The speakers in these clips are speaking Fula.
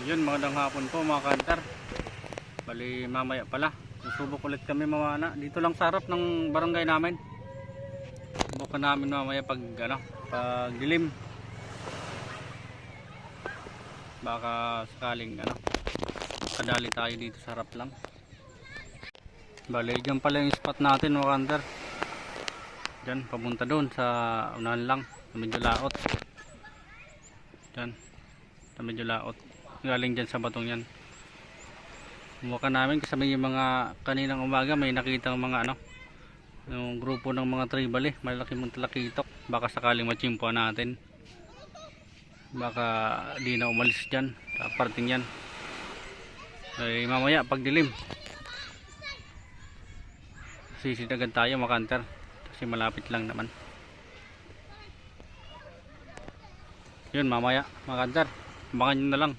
Yun, magandang hapon po mga kantar. Bali mamaya pala susubok ulit kami mamana dito lang sa harap ng barangay namin. Subukan namin mamaya pag pag dilim. Baka sakaling kadali tayo dito sa harap lang. Bali dyan pala yung spot natin mga kantar. Dyan papunta doon sa unahan lang sa medyo laot. Dyan sa medyo laot, galing dyan sa batong yan. Mukha namin kasama yung mga kaninang umaga may nakita ng mga yung grupo ng mga tribal malaki mong talakitok. Baka sakaling machimpuan natin, baka di na umalis dyan sa parting yan. Mamaya pag dilim sisidagan tayo mga kanter kasi malapit lang naman. Yun, mamaya mga kanter, abangan nyo na lang.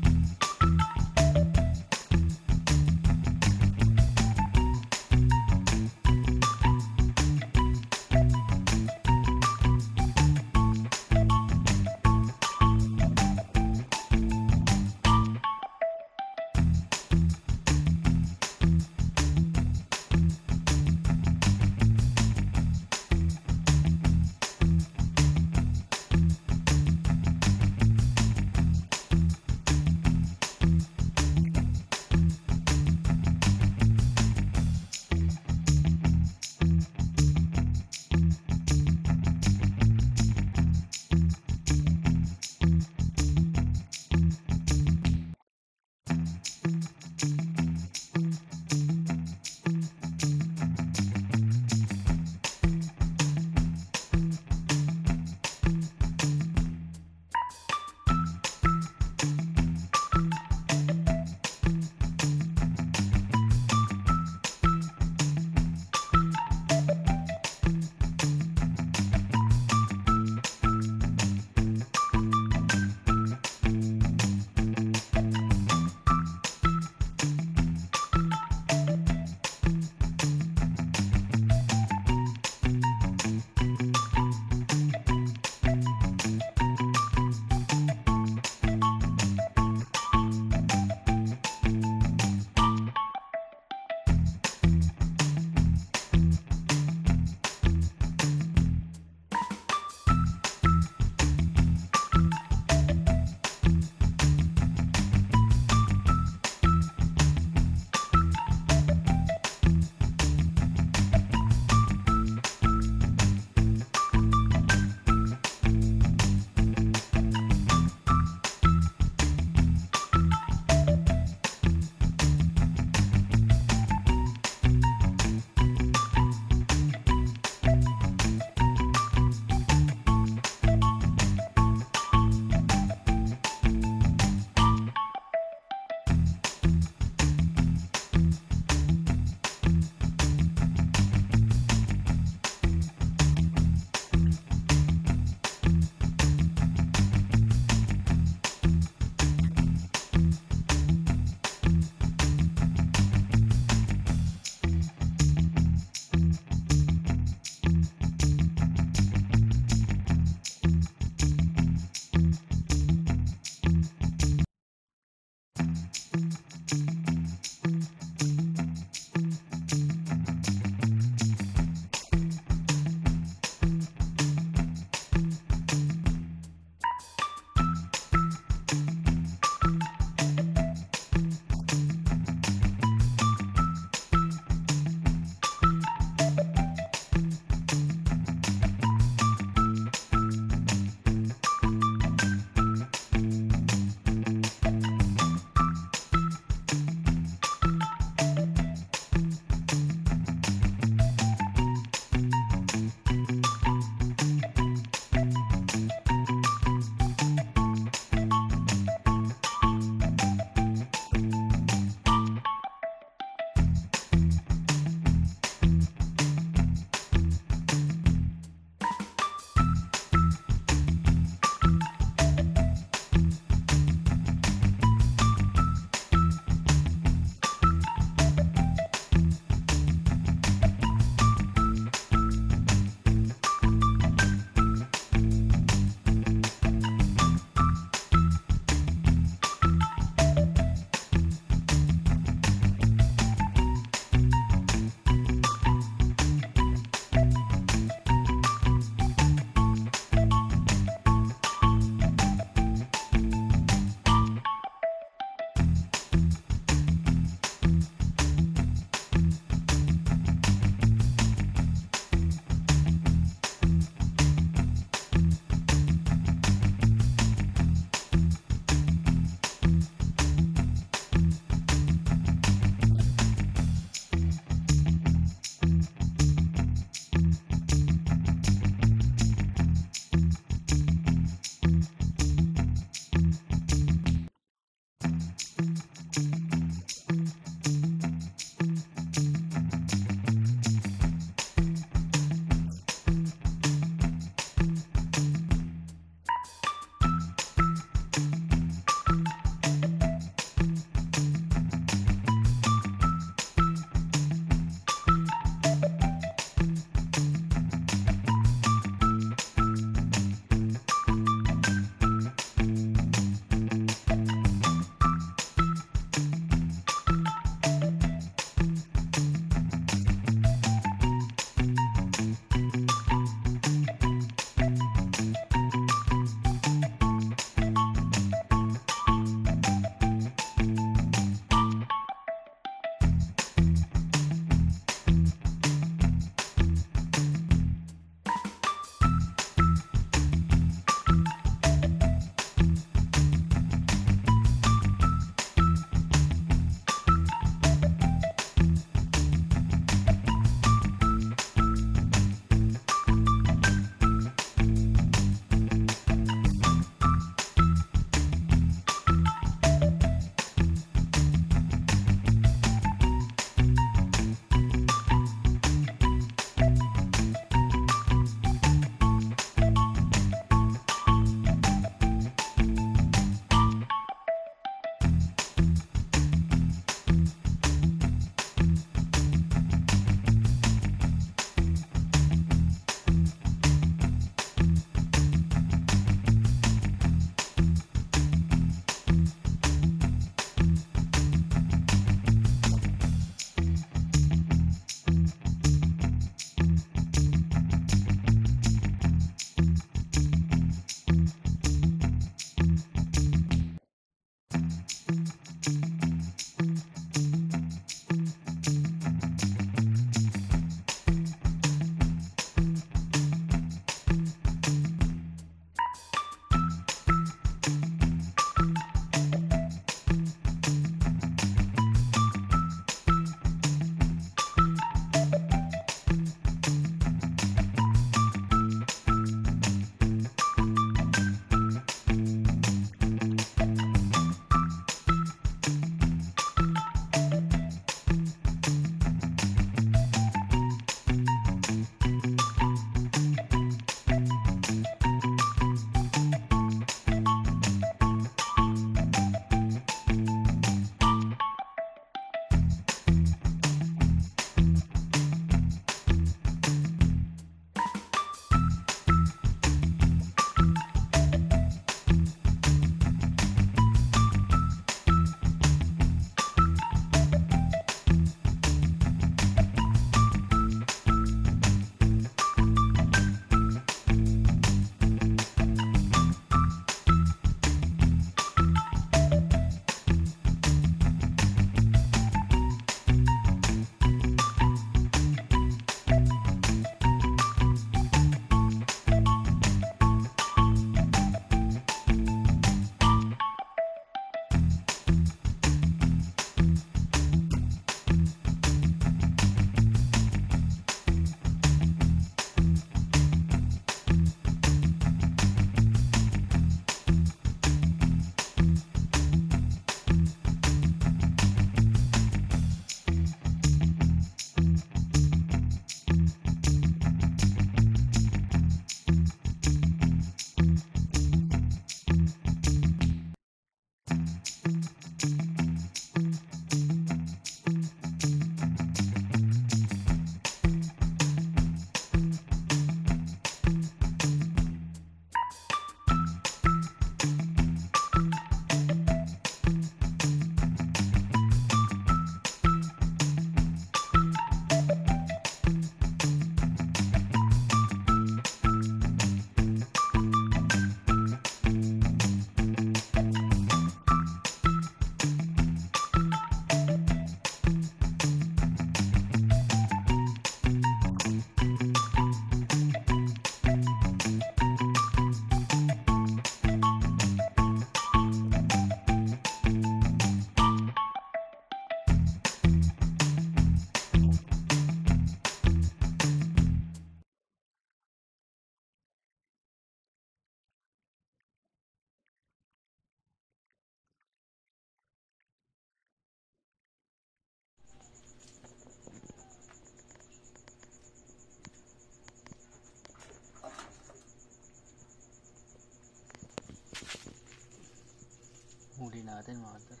natin mga kantar.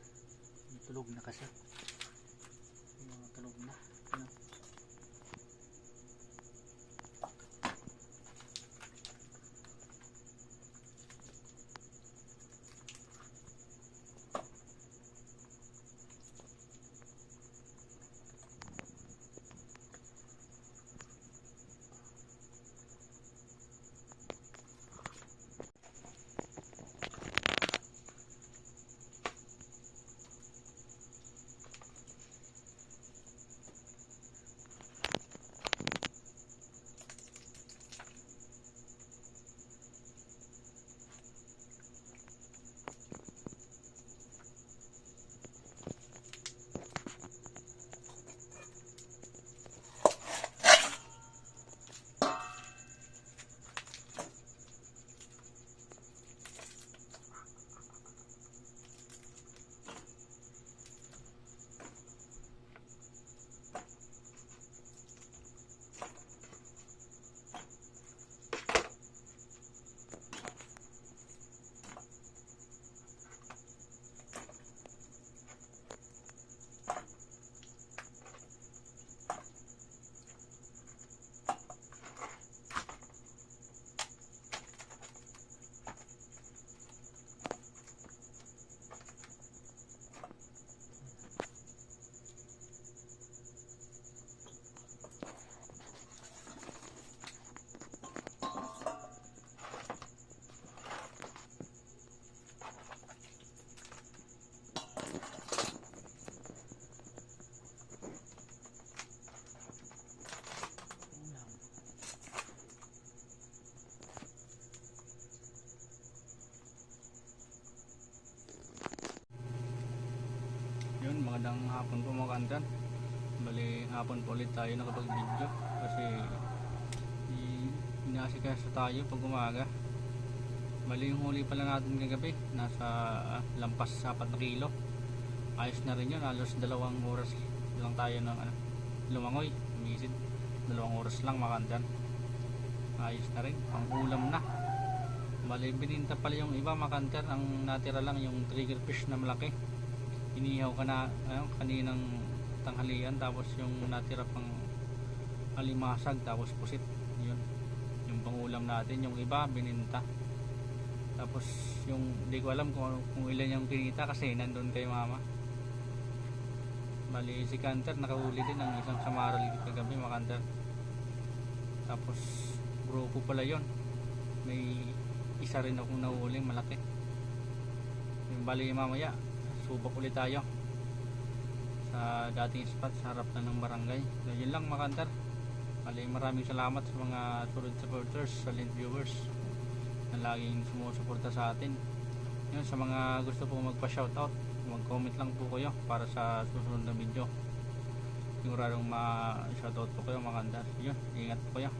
Tulog na kasi. Mga tulog na. Ano? Yun, magandang hapon po mga kantar. Bali, hapon po ulit tayo nakapag-video kasi inaasikaso tayo pag umaga. Bali, yung huli pala natin kagabi nasa lampas 4 na kilo. Ayos na rin yun, halos 2 oras lang tayo ng lumangoy, umisid. 2 oras lang mga kantar. Ayos na rin, pang ulam na. Bali, bininta pala yung iba mga kantar. Ang natira lang yung trigger fish na malaki, inihaw ka na kaninang tanghalian, tapos yung natira pang alimasag tapos pusit, yun yung pangulam natin. Yung iba bininta, tapos yung hindi ko alam kung ilan yung kinita kasi nandun kay mama. Bali si Kanter nakahuli din ng isang samaral kagabi mga kanter. Tapos grupo pala yun, may isa rin akong nahuli malaki. Yung bali mamaya subok ulit tayo sa dating spot sa harap na ng barangay. So, yun lang mga kantar. Maraming salamat sa mga tulad supporters, silent viewers na laging sumusuporta sa atin. Yun, sa mga gusto po magpa-shoutout, mag-comment lang po kayo para sa susunod na video. Siguradong ma-shoutout po kayo mga kantar. Yun, ingat po kayo.